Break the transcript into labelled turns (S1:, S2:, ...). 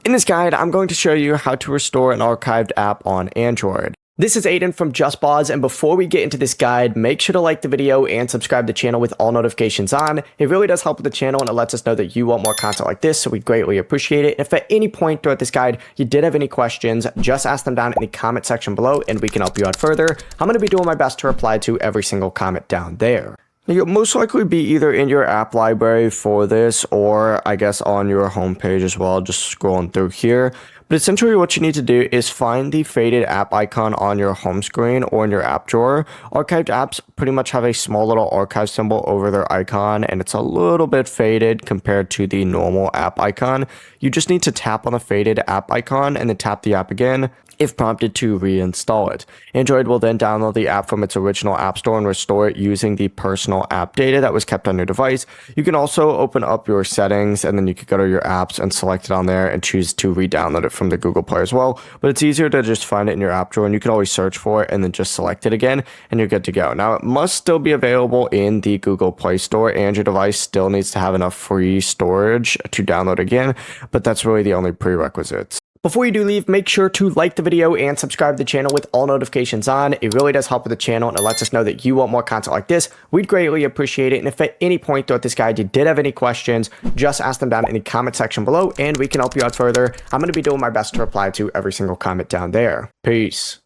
S1: In this guide, I'm going to show you how to restore an archived app on Android. This is Aiden from JustPause, and before we get into this guide, make sure to like the video and subscribe to the channel with all notifications on. It really does help with the channel and it lets us know that you want more content like this, so we greatly appreciate it. If at any point throughout this guide you did have any questions, just ask them down in the comment section below and we can help you out further. I'm going to be doing my best to reply to every single comment down there. You'll most likely be either in your app library for this or I guess on your homepage as well, just scrolling through here. But essentially what you need to do is find the faded app icon on your home screen or in your app drawer. Archived apps pretty much have a small little archive symbol over their icon and it's a little bit faded compared to the normal app icon. You just need to tap on the faded app icon and then tap the app again if prompted to reinstall it. Android will then download the app from its original app store and restore it using the personal app data that was kept on your device. You can also open up your settings and then you could go to your apps and select it on there and choose to re-download it from the Google Play as well. But it's easier to just find it in your app drawer and you can always search for it and then just select it again and you're good to go. Now it must still be available in the Google Play Store and your device still needs to have enough free storage to download again, but that's really the only prerequisites. Before you do leave, make sure to like the video and subscribe to the channel with all notifications on. It really does help with the channel and it lets us know that you want more content like this. We'd greatly appreciate it. And if at any point throughout this guide you did have any questions, just ask them down in the comment section below and we can help you out further. I'm going to be doing my best to reply to every single comment down there. Peace.